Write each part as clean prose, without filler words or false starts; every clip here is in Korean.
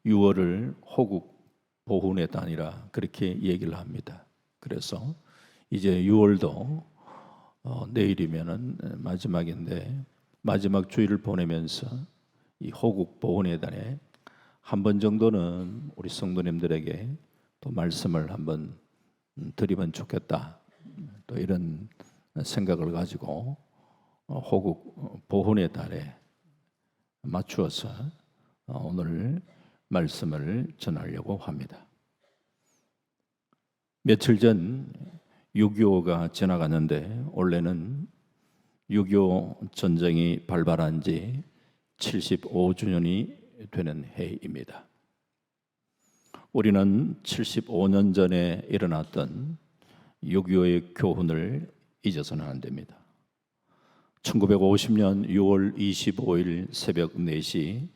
6월을 호국 보훈의 단이라 그렇게 얘기를 합니다. 그래서 이제 6월도 내일이면은 마지막인데 마지막 주일을 보내면서 이 호국 보훈의 단에 한 번 정도는 우리 성도님들에게 또 말씀을 한번 드리면 좋겠다. 또 이런 생각을 가지고 호국 보훈의 달에 맞추어서 오늘 말씀을 전하려고 합니다. 며칠 전 6.25가 지나갔는데 원래는 6.25 전쟁이 발발한 지 75주년이 되는 해입니다. 우리는 75년 전에 일어났던 6.25의 교훈을 잊어서는 안 됩니다. 1950년 6월 25일 새벽 4시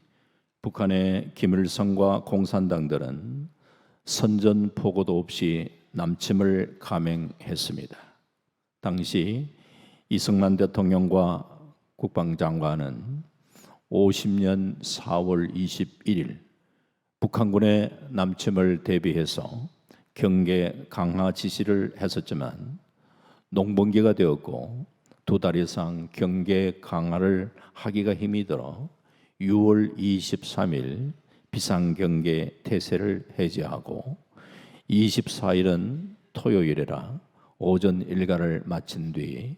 북한의 김일성과 공산당들은 선전포고도 없이 남침을 감행했습니다. 당시 이승만 대통령과 국방장관은 50년 4월 21일 북한군의 남침을 대비해서 경계 강화 지시를 했었지만 농번기가 되었고 2달 이상 경계 강화를 하기가 힘이 들어 6월 23일 비상경계 태세를 해제하고 24일은 토요일이라 오전 일과를 마친 뒤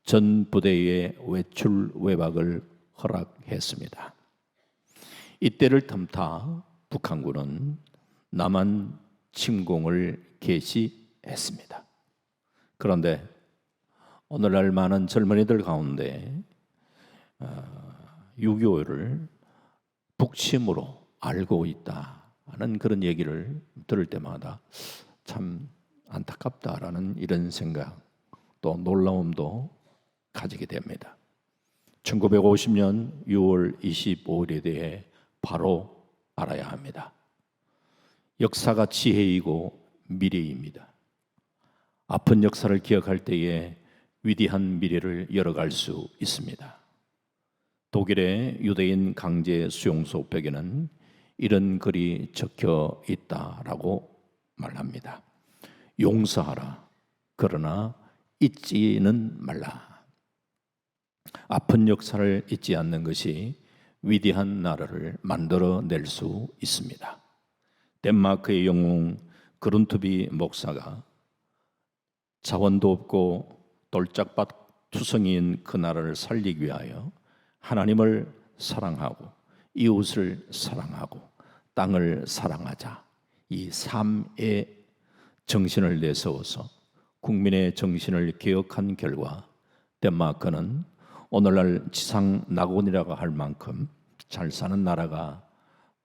전 부대의 외출 외박을 허락했습니다. 이때를 틈타 북한군은 남한 침공을 개시했습니다. 그런데 오늘날 많은 젊은이들 가운데 6.25를 북침으로 알고 있다는 그런 얘기를 들을 때마다 참 안타깝다라는 이런 생각 또 놀라움도 가지게 됩니다. 1950년 6월 25일에 대해 바로 알아야 합니다. 역사가 지혜이고 미래입니다. 아픈 역사를 기억할 때에 위대한 미래를 열어갈 수 있습니다. 독일의 유대인 강제 수용소 벽에는 이런 글이 적혀 있다라고 말합니다. 용서하라. 그러나 잊지는 말라. 아픈 역사를 잊지 않는 것이 위대한 나라를 만들어낼 수 있습니다. 덴마크의 영웅 그룬트비 목사가 자원도 없고 돌짝밭 투성이인 그 나라를 살리기 위하여 하나님을 사랑하고 이웃을 사랑하고 땅을 사랑하자 이 삶의 정신을 내세워서 국민의 정신을 개혁한 결과 덴마크는 오늘날 지상 낙원이라고 할 만큼 잘 사는 나라가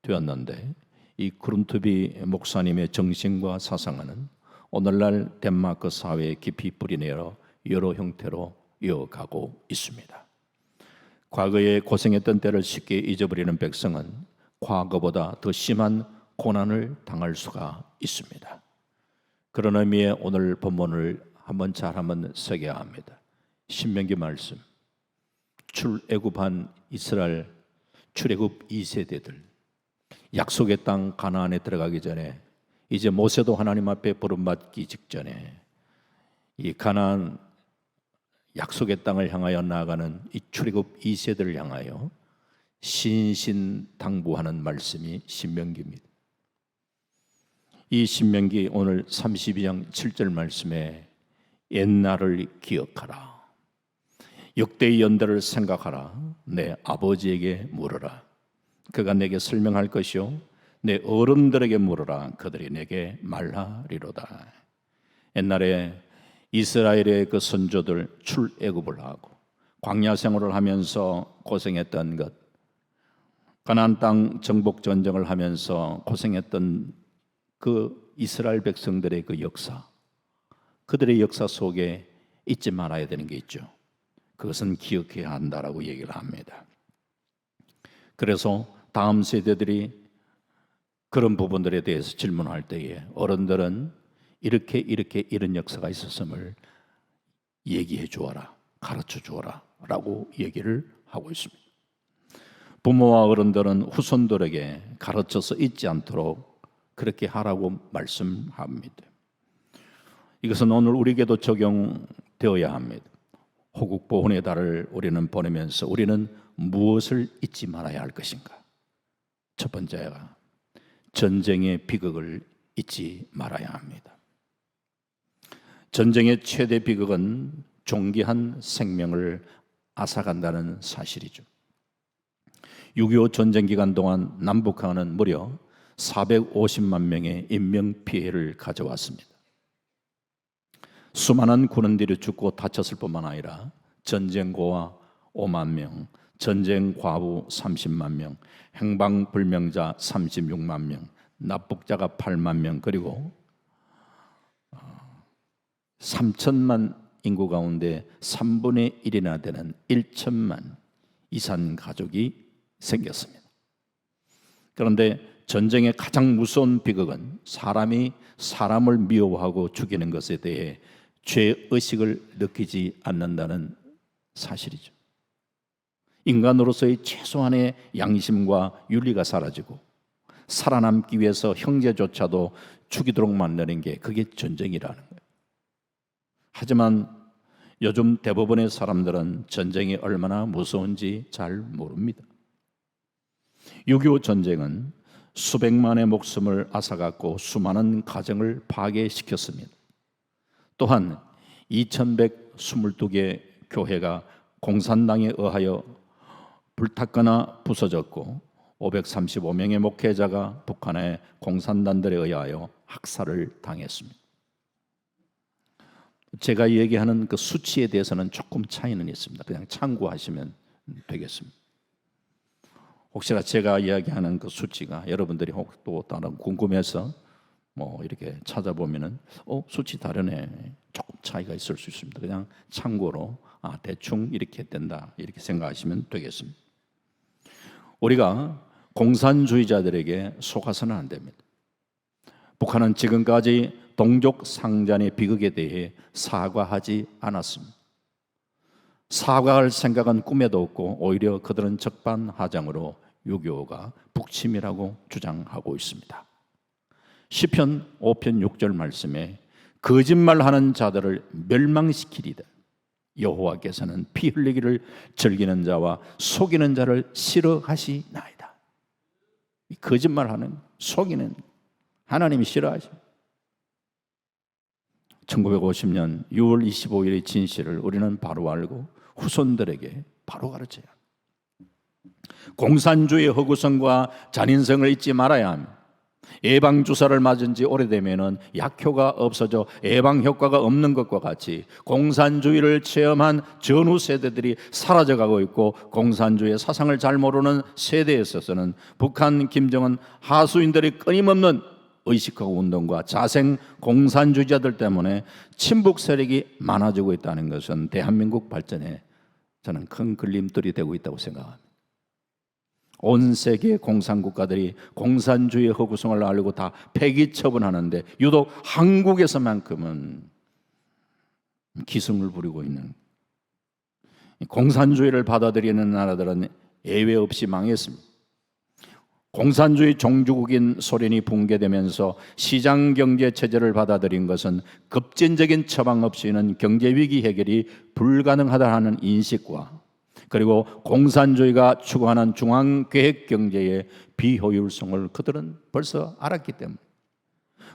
되었는데 이 그룬트비 목사님의 정신과 사상은 오늘날 덴마크 사회에 깊이 뿌리내려 여러 형태로 이어가고 있습니다. 과거에 고생했던 때를 쉽게 잊어버리는 백성은 과거보다 더 심한 고난을 당할 수가 있습니다. 그런 의미에 오늘 본문을 한번 새겨야 합니다. 신명기 말씀, 출애굽한 이스라엘 출애굽 2세대들 약속의 땅 가나안에 들어가기 전에 이제 모세도 하나님 앞에 부름받기 직전에 이 가나안 약속의 땅을 향하여 나아가는 이 출애굽 2세대를 향하여 신신당부하는 말씀이 신명기입니다. 이 신명기 오늘 32장 7절 말씀에 옛날을 기억하라. 역대의 연대를 생각하라. 내 아버지에게 물으라. 그가 내게 설명할 것이요 내 어른들에게 물으라. 그들이 내게 말하리로다. 옛날에 이스라엘의 그 선조들 출애굽을 하고 광야 생활을 하면서 고생했던 것, 가나안 땅 정복 전쟁을 하면서 고생했던 그 이스라엘 백성들의 그 역사, 그들의 역사 속에 잊지 말아야 되는 게 있죠. 그것은 기억해야 한다라고 얘기를 합니다. 그래서 다음 세대들이 그런 부분들에 대해서 질문할 때에 어른들은 이렇게 이런 역사가 있었음을 얘기해 주어라, 가르쳐 주어라 라고 얘기를 하고 있습니다. 부모와 어른들은 후손들에게 가르쳐서 잊지 않도록 그렇게 하라고 말씀합니다. 이것은 오늘 우리에게도 적용되어야 합니다. 호국 보훈의 달을 우리는 보내면서 우리는 무엇을 잊지 말아야 할 것인가? 첫 번째가 전쟁의 비극을 잊지 말아야 합니다. 전쟁의 최대 비극은 존귀한 생명을 앗아간다는 사실이죠. 6.25 전쟁 기간 동안 남북한은 무려 450만 명의 인명피해를 가져왔습니다. 수많은 군인들이 죽고 다쳤을 뿐만 아니라 전쟁고와 5만 명, 전쟁 과부 30만 명, 행방불명자 36만 명, 납북자가 8만 명, 그리고 3천만 인구 가운데 3분의 1이나 되는 1천만 이산 가족이 생겼습니다. 그런데 전쟁의 가장 무서운 비극은 사람이 사람을 미워하고 죽이는 것에 대해 죄의식을 느끼지 않는다는 사실이죠. 인간으로서의 최소한의 양심과 윤리가 사라지고 살아남기 위해서 형제조차도 죽이도록 만드는 게 그게 전쟁이라는 거예요. 하지만 요즘 대부분의 사람들은 전쟁이 얼마나 무서운지 잘 모릅니다. 6.25 전쟁은 수백만의 목숨을 앗아갔고 수많은 가정을 파괴시켰습니다. 또한 2122개 교회가 공산당에 의하여 불탔거나 부서졌고 535명의 목회자가 북한의 공산당들에 의하여 학살을 당했습니다. 제가 얘기하는 그 수치에 대해서는 조금 차이는 있습니다. 그냥 참고하시면 되겠습니다. 혹시나 제가 이야기하는 그 수치가 여러분들이 혹 또 다른 궁금해서 뭐 이렇게 찾아보면은 수치 다르네, 조금 차이가 있을 수 있습니다. 그냥 참고로 대충 이렇게 된다 이렇게 생각하시면 되겠습니다. 우리가 공산주의자들에게 속아서는 안 됩니다. 북한은 지금까지 동족 상잔의 비극에 대해 사과하지 않았습니다. 사과할 생각은 꿈에도 없고 오히려 그들은 적반하장으로 6.25가 북침이라고 주장하고 있습니다. 시편 5편 6절 말씀에 거짓말하는 자들을 멸망시키리다. 여호와께서는 피 흘리기를 즐기는 자와 속이는 자를 싫어하시나이다. 거짓말하는, 속이는 하나님이 싫어하십니다. 1950년 6월 25일의 진실을 우리는 바로 알고 후손들에게 바로 가르쳐야 합니다. 공산주의 허구성과 잔인성을 잊지 말아야 합니다. 예방주사를 맞은 지 오래되면 약효가 없어져 예방효과가 없는 것과 같이 공산주의를 체험한 전후 세대들이 사라져가고 있고 공산주의의 사상을 잘 모르는 세대에 있어서는 북한 김정은 하수인들의 끊임없는 의식하고 운동과 자생 공산주의자들 때문에 친북 세력이 많아지고 있다는 것은 대한민국 발전에 저는 큰 걸림돌이 되고 있다고 생각합니다. 온 세계 공산국가들이 공산주의 허구성을 알고 다 폐기 처분하는데 유독 한국에서만큼은 기승을 부리고 있는, 공산주의를 받아들이는 나라들은 예외 없이 망했습니다. 공산주의 종주국인 소련이 붕괴되면서 시장경제 체제를 받아들인 것은 급진적인 처방 없이는 경제위기 해결이 불가능하다는 인식과 그리고 공산주의가 추구하는 중앙계획경제의 비효율성을 그들은 벌써 알았기 때문에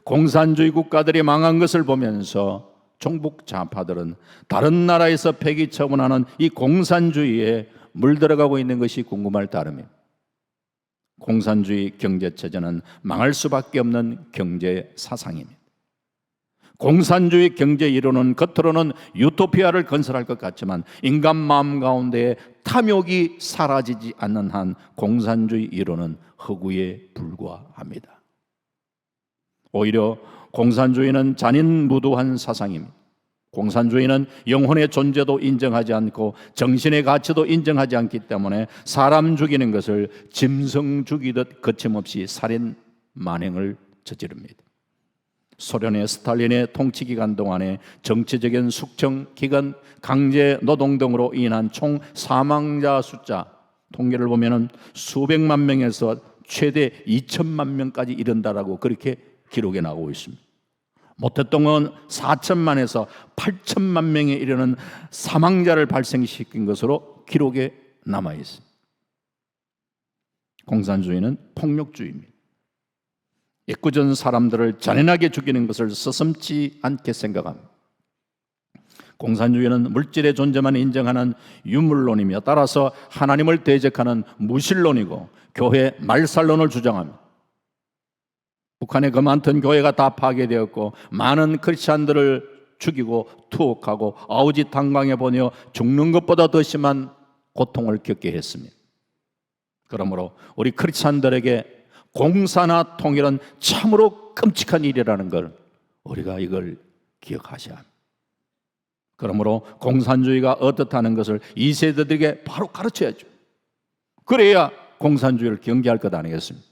공산주의 국가들이 망한 것을 보면서 종북 좌파들은 다른 나라에서 폐기 처분하는 이 공산주의에 물들어가고 있는 것이 궁금할 따름입니다. 공산주의 경제체제는 망할 수밖에 없는 경제 사상입니다. 공산주의 경제 이론은 겉으로는 유토피아를 건설할 것 같지만 인간 마음 가운데 탐욕이 사라지지 않는 한 공산주의 이론은 허구에 불과합니다. 오히려 공산주의는 잔인무도한 사상입니다. 공산주의는 영혼의 존재도 인정하지 않고 정신의 가치도 인정하지 않기 때문에 사람 죽이는 것을 짐승 죽이듯 거침없이 살인 만행을 저지릅니다. 소련의 스탈린의 통치 기간 동안에 정치적인 숙청, 기근, 강제 노동 등으로 인한 총 사망자 숫자 통계를 보면은 수백만 명에서 최대 2천만 명까지 이른다라고 그렇게 기록에 나오고 있습니다. 못했던 건 4천만에서 8천만 명에 이르는 사망자를 발생시킨 것으로 기록에 남아 있습니다. 공산주의는 폭력주의입니다. 애꿎은 사람들을 잔인하게 죽이는 것을 서슴지 않게 생각합니다. 공산주의는 물질의 존재만 인정하는 유물론이며 따라서 하나님을 대적하는 무신론이고 교회 말살론을 주장합니다. 북한의 그 많던 교회가 다 파괴되었고 많은 크리스찬들을 죽이고 투옥하고 아우지 탄광에 보내어 죽는 것보다 더 심한 고통을 겪게 했습니다. 그러므로 우리 크리스찬들에게 공산화 통일은 참으로 끔찍한 일이라는 걸 우리가 이걸 기억하셔야 합니다. 그러므로 공산주의가 어떻다는 것을 2세대들에게 바로 가르쳐야죠. 그래야 공산주의를 경계할 것 아니겠습니까?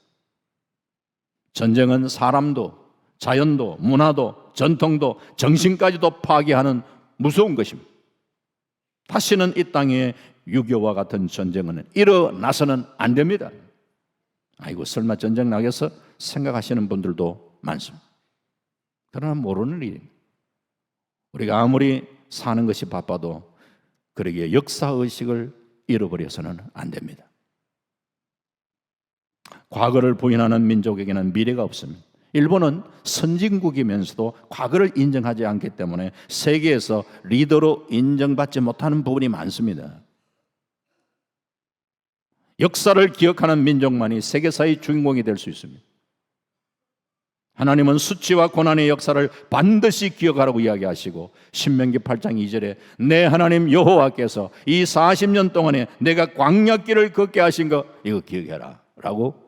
전쟁은 사람도, 자연도, 문화도, 전통도, 정신까지도 파괴하는 무서운 것입니다. 다시는 이 땅에 6.25와 같은 전쟁은 일어나서는 안 됩니다. 아이고 설마 전쟁 나겠어? 생각하시는 분들도 많습니다. 그러나 모르는 일입니다. 우리가 아무리 사는 것이 바빠도 그러기에 역사의식을 잃어버려서는 안 됩니다. 과거를 부인하는 민족에게는 미래가 없습니다. 일본은 선진국이면서도 과거를 인정하지 않기 때문에 세계에서 리더로 인정받지 못하는 부분이 많습니다. 역사를 기억하는 민족만이 세계사의 주인공이 될 수 있습니다. 하나님은 수치와 고난의 역사를 반드시 기억하라고 이야기하시고 신명기 8장 2절에 내 하나님 여호와께서 이 40년 동안에 내가 광야길을 걷게 하신 거 이거 기억해라 라고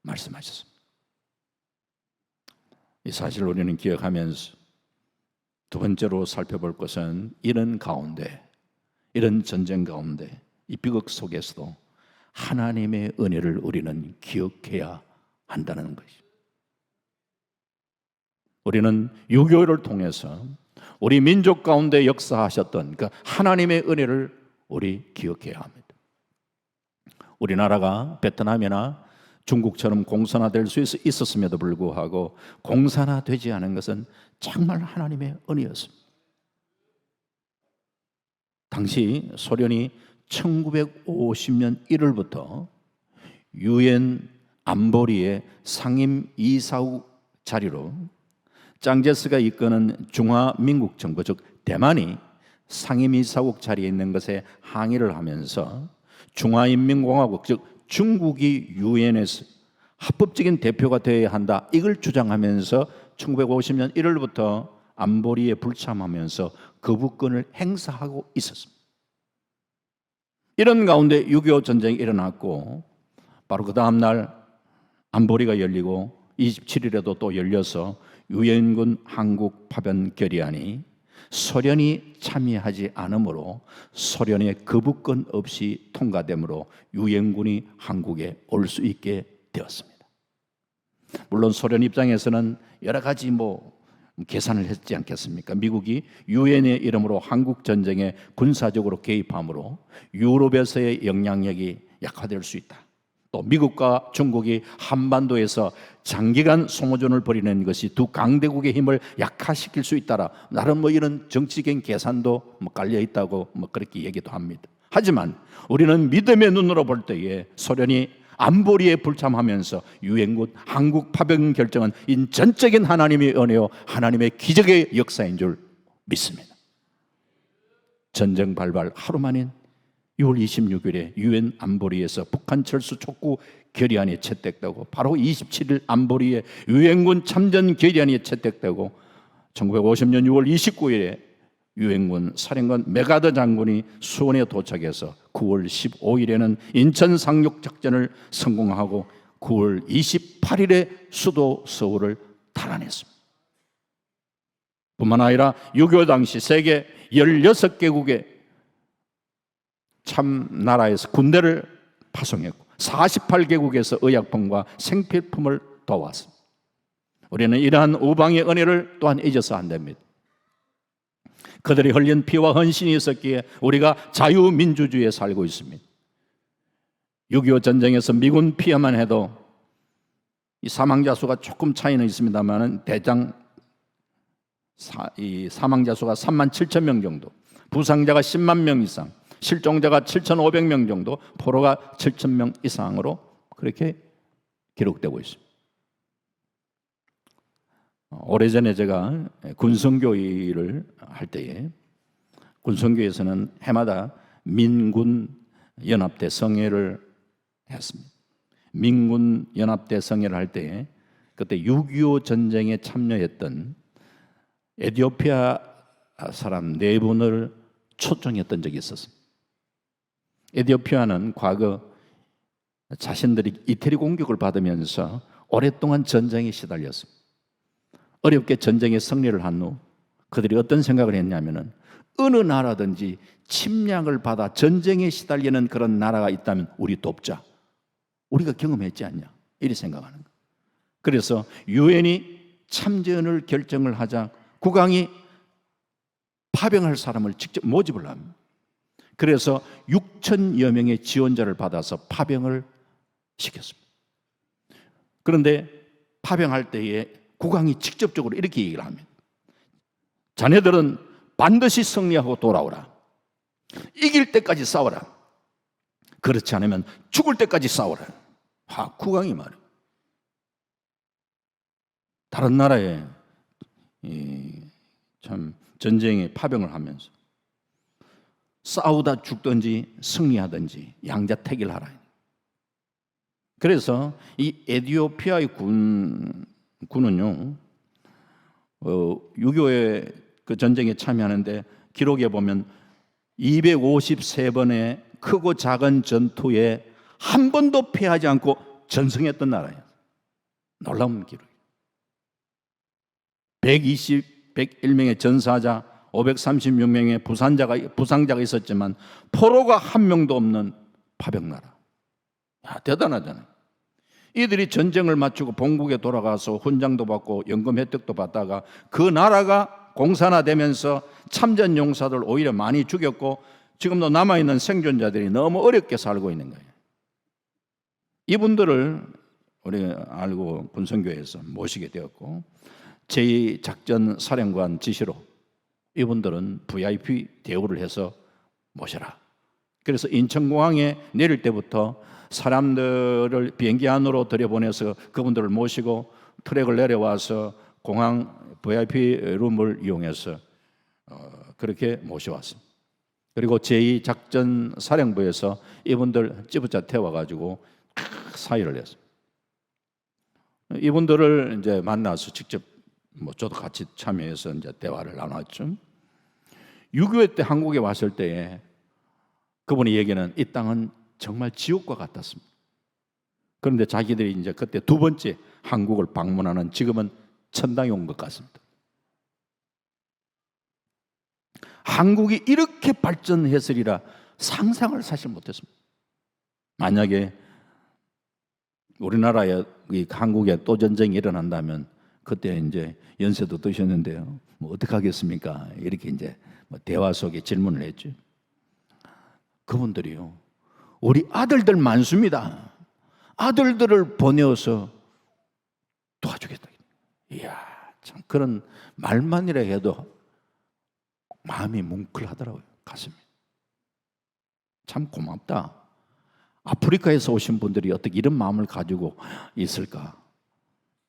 말씀하셨습니다. 이 사실을 우리는 기억하면서 두 번째로 살펴볼 것은 이런 가운데, 이런 전쟁 가운데, 이 비극 속에서도 하나님의 은혜를 우리는 기억해야 한다는 것입니다. 우리는 유교를 통해서 우리 민족 가운데 역사하셨던 그 하나님의 은혜를 우리 기억해야 합니다. 우리나라가 베트남이나 중국처럼 공산화될 수 있었음에도 불구하고 공산화되지 않은 것은 정말 하나님의 은혜였습니다. 당시 소련이 1950년 1월부터 유엔 안보리의 상임 이사국 자리로 짱제스가 이끄는 중화민국 정부, 즉 대만이 상임 이사국 자리에 있는 것에 항의를 하면서 중화인민공화국, 즉 중국이 유엔에서 합법적인 대표가 되어야 한다, 이걸 주장하면서 1950년 1월부터 안보리에 불참하면서 거부권을 행사하고 있었습니다. 이런 가운데 6.25 전쟁이 일어났고 바로 그 다음 날 안보리가 열리고 27일에도 또 열려서 유엔군 한국 파병 결의안이 소련이 참여하지 않으므로 소련의 거부권 없이 통과되므로 유엔군이 한국에 올 수 있게 되었습니다. 물론 소련 입장에서는 여러 가지 계산을 했지 않겠습니까? 미국이 유엔의 이름으로 한국 전쟁에 군사적으로 개입함으로 유럽에서의 영향력이 약화될 수 있다. 또 미국과 중국이 한반도에서 장기간 소모전을 벌이는 것이 두 강대국의 힘을 약화시킬 수 있다라, 나름 이런 정치적인 계산도 깔려 있다고 그렇게 얘기도 합니다. 하지만 우리는 믿음의 눈으로 볼 때에 소련이 안보리에 불참하면서 유엔군 한국 파병 결정은 전적인 하나님의 은혜요 하나님의 기적의 역사인 줄 믿습니다. 전쟁 발발 하루 만인 6월 26일에 유엔 안보리에서 북한 철수 촉구 결의안이 채택되고 바로 27일 안보리에 유엔군 참전 결의안이 채택되고 1950년 6월 29일에 유엔군 사령관 메가더 장군이 수원에 도착해서 9월 15일에는 인천 상륙 작전을 성공하고 9월 28일에 수도 서울을 탈환했습니다. 뿐만 아니라 6.25 당시 세계 16개국의 참 나라에서 군대를 파송했고 48개국에서 의약품과 생필품을 도왔습니다. 우리는 이러한 우방의 은혜를 또한 잊어서 안 됩니다. 그들이 흘린 피와 헌신이 있었기에 우리가 자유민주주의에 살고 있습니다. 6.25 전쟁에서 미군 피해만 해도 이 사망자 수가 조금 차이는 있습니다만 대장 이 사망자 수가 3만 7천 명 정도, 부상자가 10만 명 이상, 실종자가 7,500명 정도, 포로가 7천 명 이상으로 그렇게 기록되고 있습니다. 오래전에 제가 군성교회를 할 때에 군성교회에서는 해마다 민군 연합대 성회를 했습니다. 민군 연합대 성회를 할 때에 그때 6.25 전쟁에 참여했던 에티오피아 사람 4분을 초청했던 적이 있었습니다. 에티오피아는 과거 자신들이 이태리 공격을 받으면서 오랫동안 전쟁에 시달렸습니다. 어렵게 전쟁에 승리를 한 후 그들이 어떤 생각을 했냐면은 어느 나라든지 침략을 받아 전쟁에 시달리는 그런 나라가 있다면 우리 돕자. 우리가 경험했지 않냐? 이렇게 생각하는 거예요. 그래서 유엔이 참전을 결정을 하자 국왕이 파병할 사람을 직접 모집을 합니다. 그래서 6천여 명의 지원자를 받아서 파병을 시켰습니다. 그런데 파병할 때에 국왕이 직접적으로 이렇게 얘기를 합니다. 자네들은 반드시 승리하고 돌아오라. 이길 때까지 싸워라. 그렇지 않으면 죽을 때까지 싸워라. 국왕이 말해요. 다른 나라에 참 전쟁에 파병을 하면서 싸우다 죽든지 승리하든지 양자택일 하라. 그래서 이 에티오피아의 군은요, 6.25의 그 전쟁에 참여하는데 기록에 보면 253번의 크고 작은 전투에 한 번도 패하지 않고 전승했던 나라예요. 놀라운 기록. 101명의 전사자, 536명의 부상자가 있었지만 포로가 한 명도 없는 파병나라. 대단하잖아요. 이들이 전쟁을 마치고 본국에 돌아가서 훈장도 받고 연금 혜택도 받다가 그 나라가 공산화되면서 참전 용사들 오히려 많이 죽였고 지금도 남아있는 생존자들이 너무 어렵게 살고 있는 거예요. 이분들을 우리 알고 군성교회에서 모시게 되었고 제2작전사령관 지시로 이분들은 VIP 대우를 해서 모셔라. 그래서 인천공항에 내릴 때부터 사람들을 비행기 안으로 들여보내서 그분들을 모시고 트랙을 내려와서 공항 VIP 룸을 이용해서 그렇게 모셔왔습니다. 그리고 제2작전사령부에서 이분들 찌부짜 태워가지고 사의를 했습니다. 이분들을 이제 만나서 직접 저도 같이 참여해서 이제 대화를 나눴죠. 6.25 때 한국에 왔을 때에 그분의 얘기는 이 땅은 정말 지옥과 같았습니다. 그런데 자기들이 이제 그때 두 번째 한국을 방문하는 지금은 천당에 온 것 같습니다. 한국이 이렇게 발전했으리라 상상을 사실 못했습니다. 만약에 우리나라에 한국에 또 전쟁이 일어난다면 그때 이제 연세도 드셨는데요. 뭐 어떻게 하겠습니까? 이렇게 이제 대화 속에 질문을 했죠. 그분들이요, 우리 아들들 많습니다. 아들들을 보내어서 도와주겠다. 이야, 참 그런 말만이라 해도 마음이 뭉클하더라고요. 가슴이. 참 고맙다. 아프리카에서 오신 분들이 어떻게 이런 마음을 가지고 있을까?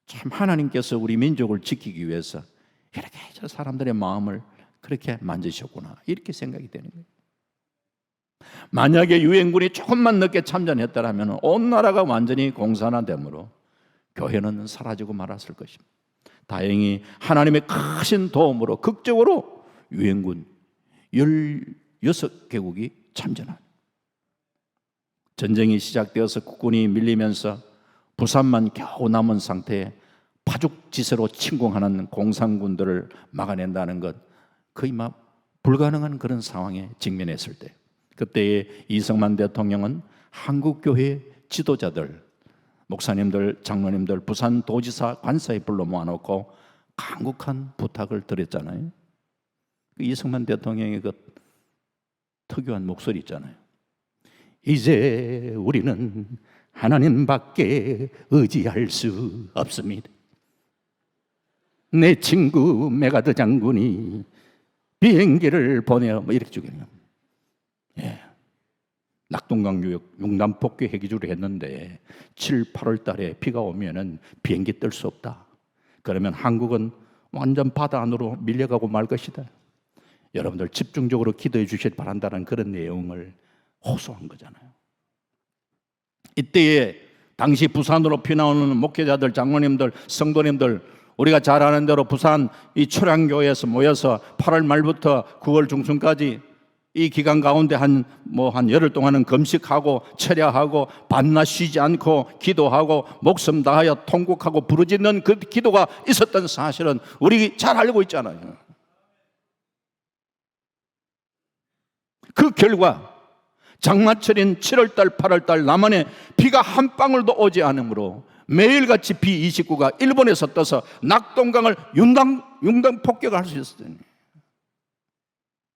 참 하나님께서 우리 민족을 지키기 위해서 이렇게 저 사람들의 마음을 그렇게 만지셨구나. 이렇게 생각이 되는 거예요. 만약에 유엔군이 조금만 늦게 참전했더라면 온 나라가 완전히 공산화되므로 교회는 사라지고 말았을 것입니다. 다행히 하나님의 크신 도움으로 극적으로 유엔군 16개국이 참전한. 전쟁이 시작되어서 국군이 밀리면서 부산만 겨우 남은 상태에 파죽지세로 침공하는 공산군들을 막아낸다는 것, 거의 막 불가능한 그런 상황에 직면했을 때, 그때의 이승만 대통령은 한국교회 지도자들, 목사님들, 장로님들, 부산도지사, 관사에 불러 모아놓고 간곡한 부탁을 드렸잖아요. 이승만 대통령의 그 특유한 목소리 있잖아요. 이제 우리는 하나님밖에 의지할 수 없습니다. 내 친구 메가드 장군이 비행기를 보내어 이렇게 죽이네요. 낙동강 유역 융단 폭격 해기주를 했는데 7, 8월 달에 비가 오면은 비행기 뜰 수 없다. 그러면 한국은 완전 바다 안으로 밀려가고 말 것이다. 여러분들 집중적으로 기도해 주시길 바란다는 그런 내용을 호소한 거잖아요. 이때에 당시 부산으로 피나오는 목회자들, 장로님들, 성도님들, 우리가 잘 아는 대로 부산 이 초량교회에서 모여서 8월 말부터 9월 중순까지 이 기간 가운데 한 열흘 동안은 금식하고 철야하고 밤낮 쉬지 않고 기도하고 목숨 다하여 통곡하고 부르짖는 그 기도가 있었던 사실은 우리 잘 알고 있잖아요. 그 결과 장마철인 7월달 8월달 남한에 비가 한 방울도 오지 않으므로 매일같이 B-29가 일본에서 떠서 낙동강을 융단 폭격할 수 있었더니,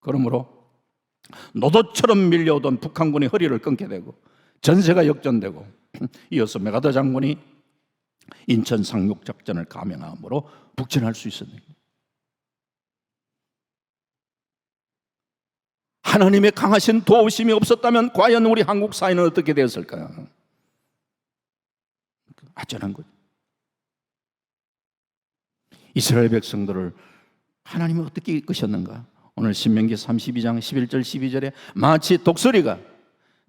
그러므로 노도처럼 밀려오던 북한군이 허리를 끊게 되고 전세가 역전되고, 이어서 메가더 장군이 인천 상륙작전을 감행함으로 북진할 수 있었습니다. 하나님의 강하신 도우심이 없었다면 과연 우리 한국 사회는 어떻게 되었을까요? 아찔한 거죠. 이스라엘 백성들을 하나님이 어떻게 이끄셨는가? 오늘 신명기 32장 11절 12절에 마치 독수리가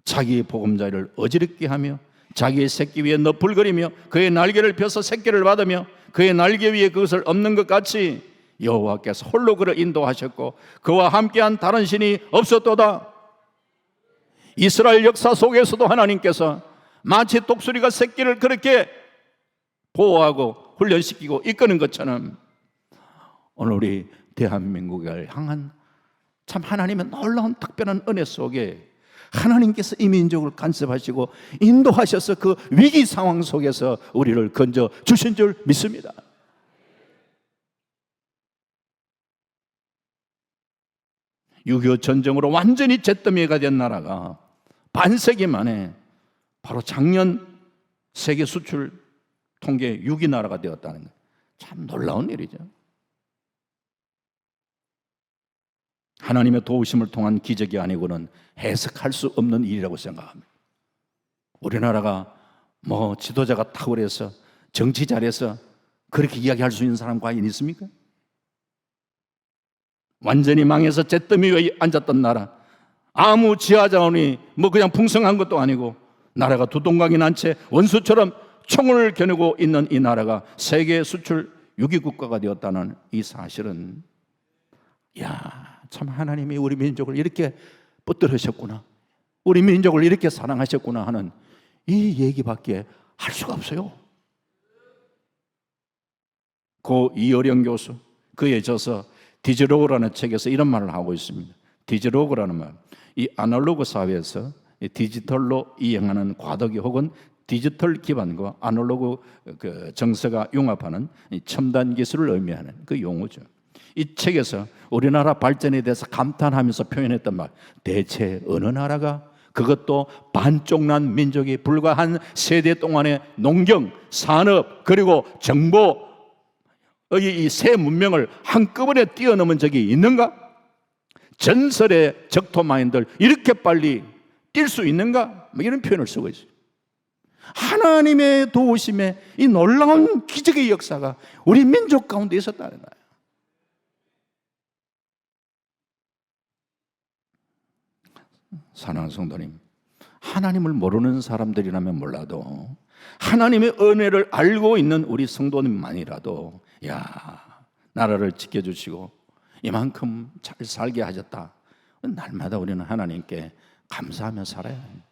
자기의 보금자리를 어지럽게 하며 자기의 새끼 위에 너풀거리며 그의 날개를 펴서 새끼를 받으며 그의 날개 위에 그것을 엎는 것 같이 여호와께서 홀로 그를 인도하셨고 그와 함께한 다른 신이 없었도다. 이스라엘 역사 속에서도 하나님께서 마치 독수리가 새끼를 그렇게 보호하고 훈련시키고 이끄는 것처럼 오늘 우리 대한민국을 향한 참 하나님의 놀라운 특별한 은혜 속에 하나님께서 이 민족을 간섭하시고 인도하셔서 그 위기 상황 속에서 우리를 건져 주신 줄 믿습니다. (6.25) 전쟁으로 완전히 잿더미가 된 나라가 반세기 만에 바로 작년 세계 수출 통계 6위 나라가 되었다는 것, 참 놀라운 일이죠. 하나님의 도우심을 통한 기적이 아니고는 해석할 수 없는 일이라고 생각합니다. 우리나라가 지도자가 탁월해서 정치 잘해서 그렇게 이야기할 수 있는 사람 과연 있습니까? 완전히 망해서 잿더미 위에 앉았던 나라, 아무 지하자원이 그냥 풍성한 것도 아니고 나라가 두동강이 난 채 원수처럼 총을 겨누고 있는 이 나라가 세계 수출 6위 국가가 되었다는 이 사실은, 참 하나님이 우리 민족을 이렇게 붙들으셨구나, 우리 민족을 이렇게 사랑하셨구나 하는 이 얘기밖에 할 수가 없어요. 고 이어령 교수, 그의 저서 디지로그라는 책에서 이런 말을 하고 있습니다. 디지로그라는 말, 이 아날로그 사회에서 디지털로 이행하는 과도기 혹은 디지털 기반과 아날로그 정서가 융합하는 첨단 기술을 의미하는 그 용어죠. 이 책에서 우리나라 발전에 대해서 감탄하면서 표현했던 말, 대체 어느 나라가, 그것도 반쪽난 민족이 불과 한 세대 동안의 농경, 산업, 그리고 정보 이 새 문명을 한꺼번에 뛰어넘은 적이 있는가? 전설의 적토마인들 이렇게 빨리 뛸 수 있는가? 이런 표현을 쓰고 있어요. 하나님의 도우심에 이 놀라운 기적의 역사가 우리 민족 가운데 있었다는 거예요. 사랑하는 성도님, 하나님을 모르는 사람들이라면 몰라도 하나님의 은혜를 알고 있는 우리 성도님만이라도 나라를 지켜주시고 이만큼 잘 살게 하셨다, 날마다 우리는 하나님께 감사하며 살아야 합니다.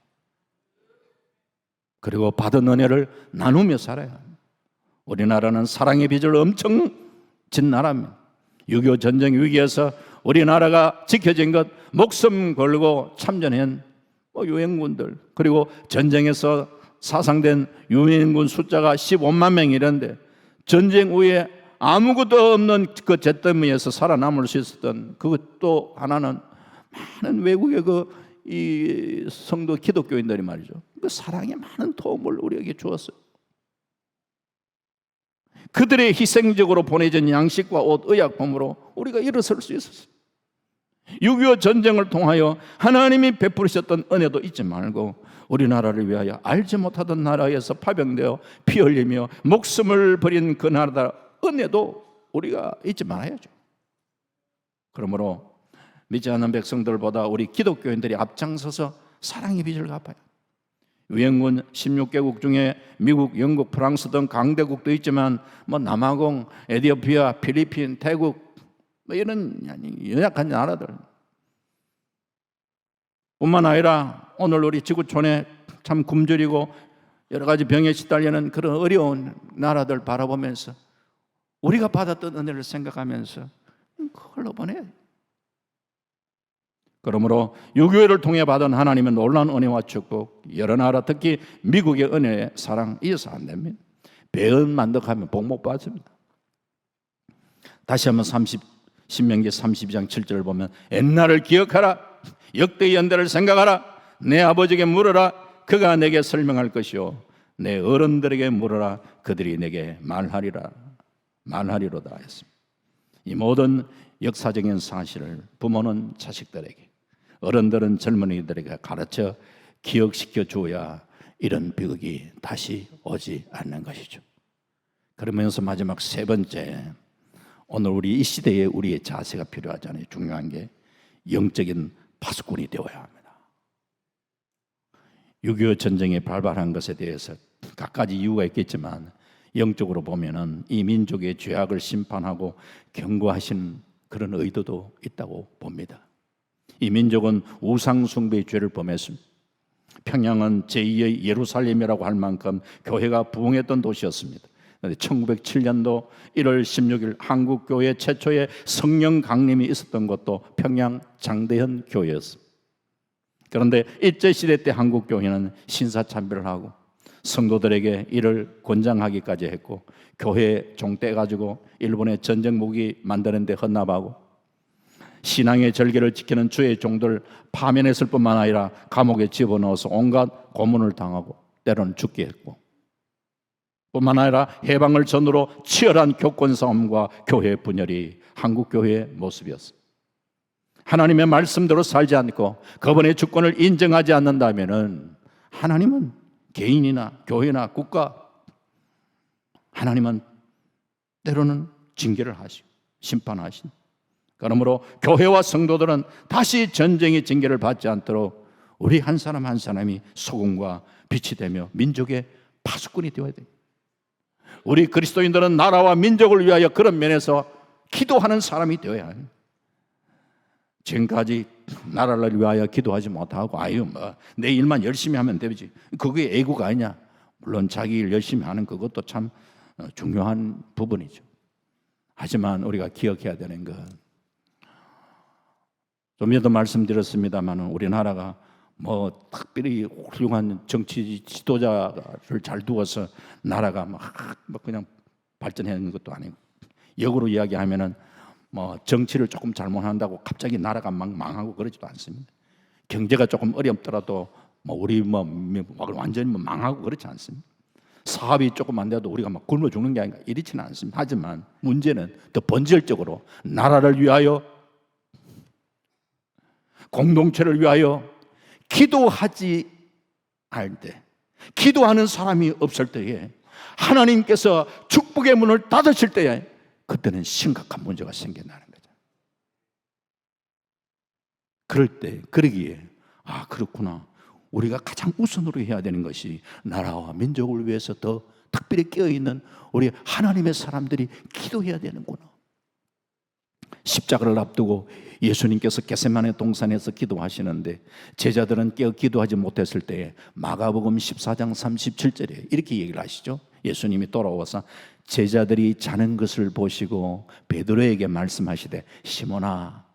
그리고 받은 은혜를 나누며 살아야 합니다. 우리나라는 사랑의 빚을 엄청 진 나라입니다. 6.25 전쟁 위기에서 우리나라가 지켜진 것, 목숨 걸고 참전한 유엔군들, 그리고 전쟁에서 사상된 유엔군 숫자가 15만 명이랬는데 전쟁 후에 아무것도 없는 그 잿더미에서 살아남을 수 있었던 그것도 하나는 많은 외국의 그 이 성도 기독교인들이 말이죠, 그 사랑의 많은 도움을 우리에게 주었어요. 그들의 희생적으로 보내준 양식과 옷, 의약품으로 우리가 일어설 수 있었어요. 6.25 전쟁을 통하여 하나님이 베푸셨던 은혜도 잊지 말고 우리나라를 위하여 알지 못하던 나라에서 파병되어 피 흘리며 목숨을 버린 그 나라 은혜도 우리가 잊지 말아야죠. 그러므로 믿지 않는 백성들보다 우리 기독교인들이 앞장서서 사랑의 빚을 갚아요. 유엔군 16개국 중에 미국, 영국, 프랑스 등 강대국도 있지만 남아공, 에티오피아, 필리핀, 태국 이런 연약한 나라들 뿐만 아니라 오늘 우리 지구촌에 참 굶주리고 여러 가지 병에 시달리는 그런 어려운 나라들 바라보면서 우리가 받았던 은혜를 생각하면서 흘러보내요. 그러므로 6.25를 통해 받은 하나님의 놀라운 은혜와 축복, 여러 나라 특히 미국의 은혜의 사랑 잊어서 안 됩니다. 배은 만덕하면 복 못 받습니다. 다시 한번 신명기 32장 7절을 보면 옛날을 기억하라, 역대의 연대를 생각하라, 내 아버지에게 물으라, 그가 내게 설명할 것이요 내 어른들에게 물으라, 그들이 내게 말하리로다 했습니다. 이 모든 역사적인 사실을 부모는 자식들에게, 어른들은 젊은이들에게 가르쳐 기억시켜 줘야 이런 비극이 다시 오지 않는 것이죠. 그러면서 마지막 세 번째, 오늘 우리 이 시대에 우리의 자세가 필요하잖아요. 중요한 게 영적인 파수꾼이 되어야 합니다. 6.25 전쟁이 발발한 것에 대해서 각가지 이유가 있겠지만 영적으로 보면은 이 민족의 죄악을 심판하고 경고하신 그런 의도도 있다고 봅니다. 이 민족은 우상 숭배의 죄를 범했습니다. 평양은 제2의 예루살렘이라고 할 만큼 교회가 부흥했던 도시였습니다. 그런데 1907년도 1월 16일 한국교회 최초의 성령 강림이 있었던 것도 평양 장대현 교회였습니다. 그런데 일제시대 때 한국교회는 신사참배를 하고 성도들에게 이를 권장하기까지 했고, 교회 종 떼가지고 일본의 전쟁 무기 만드는 데 헌납하고 신앙의 절개를 지키는 주의 종들 파면했을 뿐만 아니라 감옥에 집어넣어서 온갖 고문을 당하고 때로는 죽게 했고, 뿐만 아니라 해방을 전후로 치열한 교권 싸움과 교회 분열이 한국교회의 모습이었습니다. 하나님의 말씀대로 살지 않고 그분의 주권을 인정하지 않는다면 하나님은 개인이나 교회나 국가, 하나님은 때로는 징계를 하시고 심판하신. 그러므로 교회와 성도들은 다시 전쟁의 징계를 받지 않도록 우리 한 사람 한 사람이 소금과 빛이 되며 민족의 파수꾼이 되어야 돼요. 우리 그리스도인들은 나라와 민족을 위하여 그런 면에서 기도하는 사람이 되어야 해요. 지금까지 나라를 위하여 기도하지 못하고 내 일만 열심히 하면 되지, 그게 애구가 아니냐. 물론 자기 일 열심히 하는 그것도 참 중요한 부분이죠. 하지만 우리가 기억해야 되는 건, 좀 전에도 말씀드렸습니다만 우리나라가 특별히 훌륭한 정치 지도자를 잘 두어서 나라가 그냥 발전하는 것도 아니고, 역으로 이야기하면은 정치를 조금 잘못한다고 갑자기 나라가 막 망하고 그러지도 않습니다. 경제가 조금 어렵더라도 우리 완전히 망하고 그렇지 않습니다. 사업이 조금 안 돼도 우리가 막 굶어 죽는 게 아닌가, 이렇지는 않습니다. 하지만 문제는 더 본질적으로 나라를 위하여, 공동체를 위하여 기도하지 않을 때, 기도하는 사람이 없을 때에, 하나님께서 축복의 문을 닫으실 때에 그때는 심각한 문제가 생겨나는 거죠. 그럴 때, 그러기에 그렇구나, 우리가 가장 우선으로 해야 되는 것이 나라와 민족을 위해서 더 특별히 깨어있는 우리 하나님의 사람들이 기도해야 되는구나. 십자가를 앞두고 예수님께서 겟세마네 동산에서 기도하시는데 제자들은 깨어 기도하지 못했을 때에 마가복음 14장 37절에 이렇게 얘기를 하시죠. 예수님이 돌아와서 제자들이 자는 것을 보시고 베드로에게 말씀하시되, 시몬아,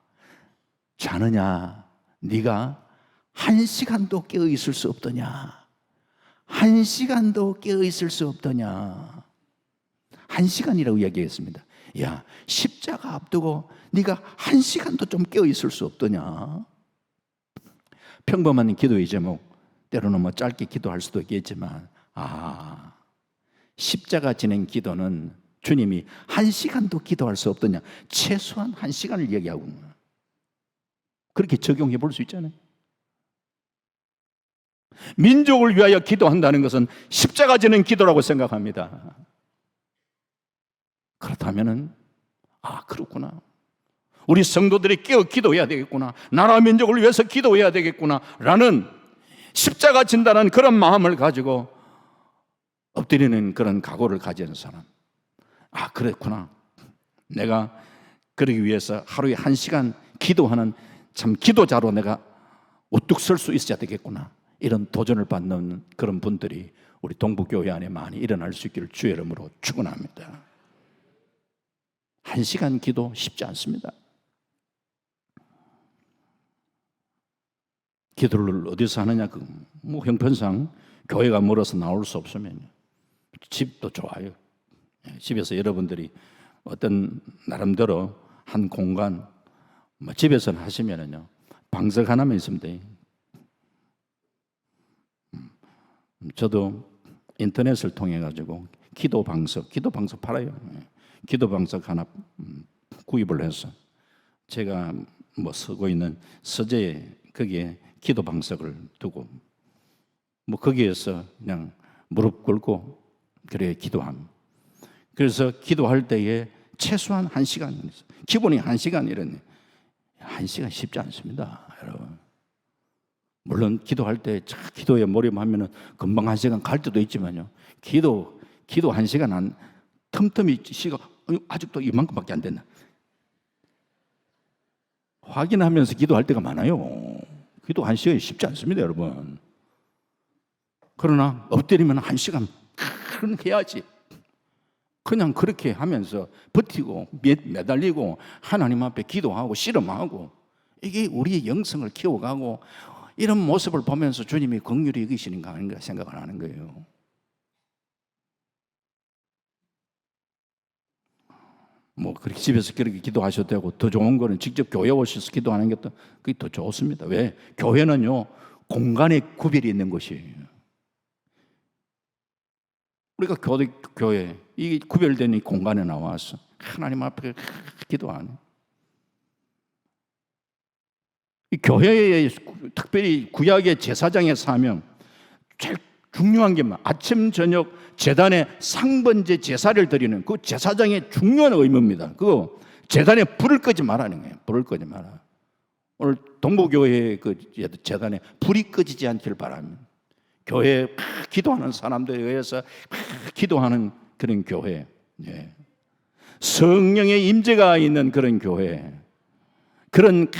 자느냐? 네가 1시간도 깨어 있을 수 없더냐? 1시간도 깨어 있을 수 없더냐? 1시간이라고 얘기했습니다. 야, 십자가 앞두고 네가 1시간도 좀 깨어 있을 수 없더냐? 평범한 기도의 제목, 때로는 뭐 짧게 기도할 수도 있겠지만, 십자가 지는 기도는 주님이 1시간도 기도할 수 없더냐, 최소한 1시간을 얘기하고 있는 거예요. 그렇게 적용해 볼 수 있잖아요. 민족을 위하여 기도한다는 것은 십자가 지는 기도라고 생각합니다. 그렇다면은 그렇구나, 우리 성도들이 깨어 기도해야 되겠구나, 나라 민족을 위해서 기도해야 되겠구나 라는 십자가 진다는 그런 마음을 가지고 엎드리는 그런 각오를 가진 사람, 그렇구나, 내가 그러기 위해서 하루에 1시간 기도하는 참 기도자로 내가 우뚝 설 수 있어야 되겠구나, 이런 도전을 받는 그런 분들이 우리 동북교회 안에 많이 일어날 수 있기를 주의 이름으로 축원합니다. 1시간 기도 쉽지 않습니다. 기도를 어디서 하느냐, 뭐 형편상 교회가 멀어서 나올 수 없으면 집도 좋아요. 집에서 여러분들이 어떤 나름대로 한 공간, 집에서는 하시면은요, 방석 하나만 있으면 돼요. 저도 인터넷을 통해 가지고 기도 방석 팔아요. 기도 방석 하나 구입을 해서 제가 뭐 쓰고 있는 서재에 거기에 기도 방석을 두고 거기에서 그냥 무릎 꿇고 그래 기도합니다. 그래서 기도할 때에 최소한 1시간, 기본이 1시간 이런 1시간 쉽지 않습니다, 여러분. 물론 기도할 때 기도에 몰입하면은 금방 1시간 갈 때도 있지만요, 기도 1시간 안 틈틈이 시간 아직도 이만큼밖에 안 됐나 확인하면서 기도할 때가 많아요. 기도 1시간이 쉽지 않습니다, 여러분. 그러나 엎드리면 1시간 해야지. 그냥 그렇게 하면서 버티고 매달리고 하나님 앞에 기도하고 씨름하고, 이게 우리의 영성을 키워가고, 이런 모습을 보면서 주님이 긍휼히 여기시는가 아닌가 생각을 하는 거예요. 그렇게 집에서 그렇게 기도하셔도 되고, 더 좋은 거는 직접 교회 오셔서 기도하는 게 그게 더 좋습니다. 왜? 교회는요, 공간의 구별이 있는 것이에요. 우리가 교회 이 구별된 이 공간에 나와서 하나님 앞에 기도하는, 이 교회의 특별히 구약의 제사장의 사명, 제일 중요한 게 아침 저녁 제단에 상번제 제사를 드리는 그 제사장의 중요한 의무입니다. 그거 제단에 불을 끄지 말라는 거예요. 불을 끄지 마라. 오늘 동부교회 그 제단에 불이 꺼지지 않기를 바랍니다. 교회에 기도하는 사람들에 의해서 기도하는 그런 교회, 성령의 임재가 있는 그런 교회, 그런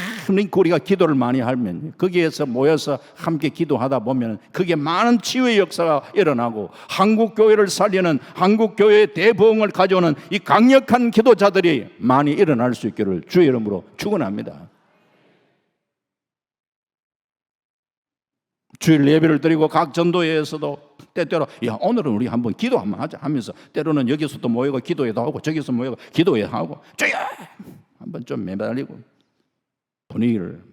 우리가 기도를 많이 하면 거기에서 모여서 함께 기도하다 보면 그게 많은 치유의 역사가 일어나고, 한국 교회를 살리는, 한국 교회의 대부흥을 가져오는 이 강력한 기도자들이 많이 일어날 수 있기를 주의 이름으로 축원합니다. 주일 예배를 드리고 각 전도회에서도 때때로 오늘은 우리 한번 기도 한번 하자 하면서, 때로는 여기서도 모여가 기도회도 하고 저기서 모여가 기도회 하고, 주여 한번 좀 매달리고 분위기를.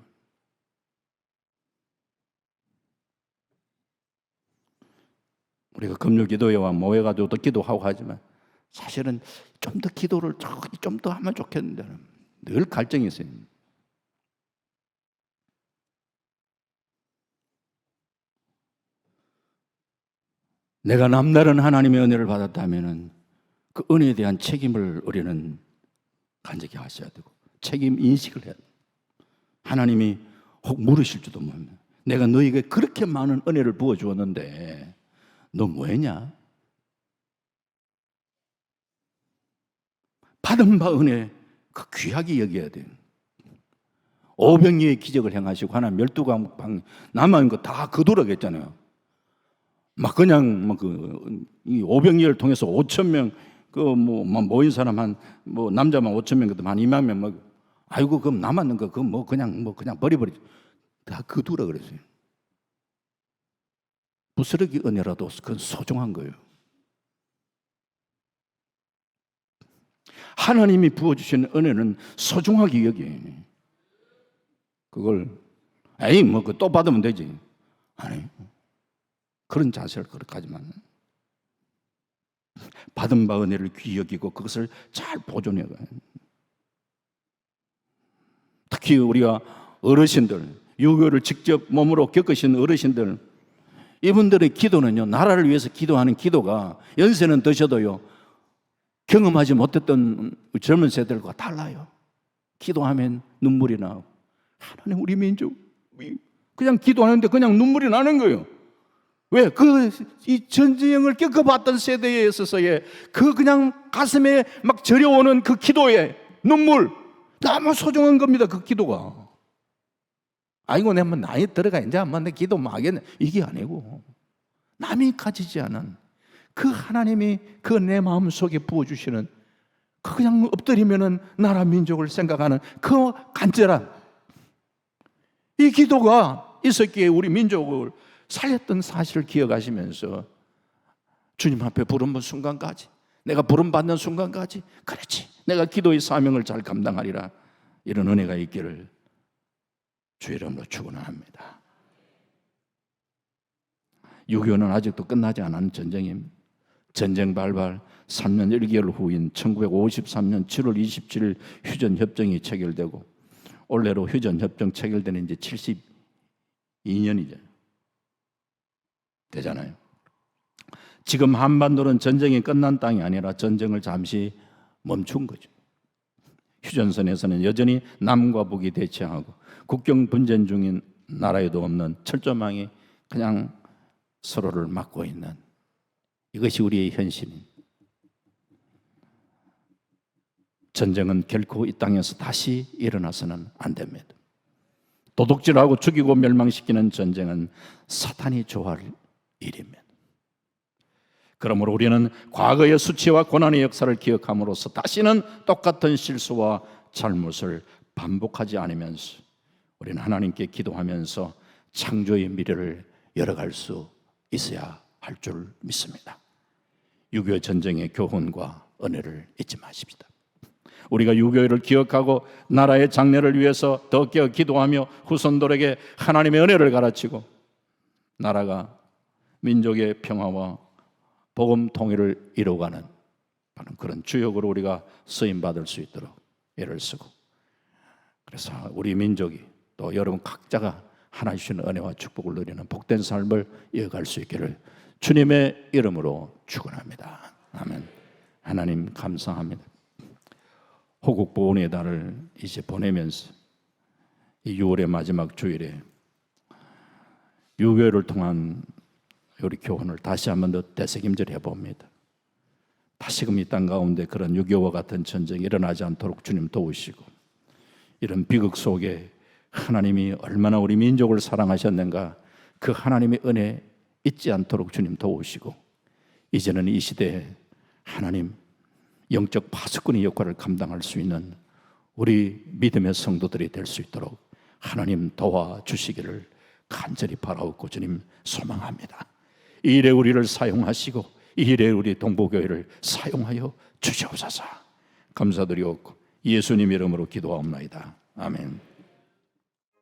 우리가 금요 기도회와 모여가지고 또 기도하고 하지만 사실은 좀 더 기도를 좀 더 하면 좋겠는데 늘 갈등이 있어요. 내가 남다른 하나님의 은혜를 받았다면은 그 은혜에 대한 책임을 우리는 간절히 하셔야 되고, 책임 인식을 해야 돼요. 하나님이 혹 물으실지도 모릅니다. 내가 너에게 그렇게 많은 은혜를 부어주었는데 너 뭐했냐? 받은 바 은혜 그 귀하게 여겨야 돼요. 오병이의 기적을 행하시고 하나님 12광 남아있는 거 다 거두라겠잖아요. 그냥 이 오병이를 통해서 5,000명 모인 사람 남자만 5,000명 그때 한 2만 명 아이고 그럼 남았는 거 그냥 버려버리 다 거두라 그랬어요. 부스러기 은혜라도 그건 소중한 거예요. 하나님이 부어주신 은혜는 소중하게 여기에요. 그걸 에이 뭐 그 또 받으면 되지. 아니, 그런 자세를 그렇게 하지만 받은 바 은혜를 귀히 여기고 그것을 잘 보존해 가요. 특히 우리가 어르신들, 유교를 직접 몸으로 겪으신 어르신들, 이분들의 기도는요, 나라를 위해서 기도하는 기도가 연세는 드셔도요 경험하지 못했던 젊은 세대들과 달라요. 기도하면 눈물이 나고, 하나님 우리 민족 그냥 기도하는데 그냥 눈물이 나는 거예요. 왜? 이 전쟁을 겪어봤던 세대에 있어서의 그 그냥 가슴에 막 저려오는 그 기도의 눈물, 너무 소중한 겁니다. 그 기도가. 아이고 내가 뭐 나이 들어가 이제 한번 내 기도 뭐 하겠네, 이게 아니고 남이 가지지 않은 그 하나님이 그 내 마음 속에 부어주시는 그 그냥 엎드리면은 나라 민족을 생각하는 그 간절한 이 기도가 있었기에 우리 민족을 살렸던 사실을 기억하시면서 주님 앞에 부름받는 순간까지, 내가 부름받는 순간까지, 그렇지, 내가 기도의 사명을 잘 감당하리라, 이런 은혜가 있기를 주 이름으로 축원합니다. 6.25는 아직도 끝나지 않은 전쟁입니다. 전쟁 발발 3년 1개월 후인 1953년 7월 27일 휴전협정이 체결되고, 올해로 휴전협정 체결되는 이제 72년이죠. 되잖아요. 지금 한반도는 전쟁이 끝난 땅이 아니라 전쟁을 잠시 멈춘 거죠. 휴전선에서는 여전히 남과 북이 대치하고 국경 분쟁 중인 나라에도 없는 철조망이 그냥 서로를 막고 있는, 이것이 우리의 현실입니다. 전쟁은 결코 이 땅에서 다시 일어나서는 안 됩니다. 도둑질하고 죽이고 멸망시키는 전쟁은 사탄이 좋아할 일입니다. 그러므로 우리는 과거의 수치와 고난의 역사를 기억함으로써 다시는 똑같은 실수와 잘못을 반복하지 않으면서 우리는 하나님께 기도하면서 창조의 미래를 열어갈 수 있어야 할 줄 믿습니다. 6.25 전쟁의 교훈과 은혜를 잊지 마십시다. 우리가 6.25를 기억하고 나라의 장래를 위해서 더 기도하며 후손들에게 하나님의 은혜를 가르치고 나라가 민족의 평화와 복음 통일을 이루어가는 그런 주역으로 우리가 쓰임받을 수 있도록 애를 쓰고, 그래서 우리 민족이 또 여러분 각자가 하나님 주시는 은혜와 축복을 누리는 복된 삶을 이어갈 수 있기를 주님의 이름으로 축원합니다. 아멘. 하나님 감사합니다. 호국 보훈의 달을 이제 보내면서 이 6월의 마지막 주일에 6.25를 통한 우리 교훈을 다시 한번 더 되새김질 해봅니다. 다시금 이 땅 가운데 그런 6.25와 같은 전쟁이 일어나지 않도록 주님 도우시고, 이런 비극 속에 하나님이 얼마나 우리 민족을 사랑하셨는가, 그 하나님의 은혜 잊지 않도록 주님 도우시고, 이제는 이 시대에 하나님 영적 파수꾼의 역할을 감당할 수 있는 우리 믿음의 성도들이 될 수 있도록 하나님 도와주시기를 간절히 바라옵고 주님 소망합니다. 이 일에 우리를 사용하시고 이 일에 우리 동부교회를 사용하여 주시옵소서. 감사드리옵고 예수님 이름으로 기도하옵나이다. 아멘.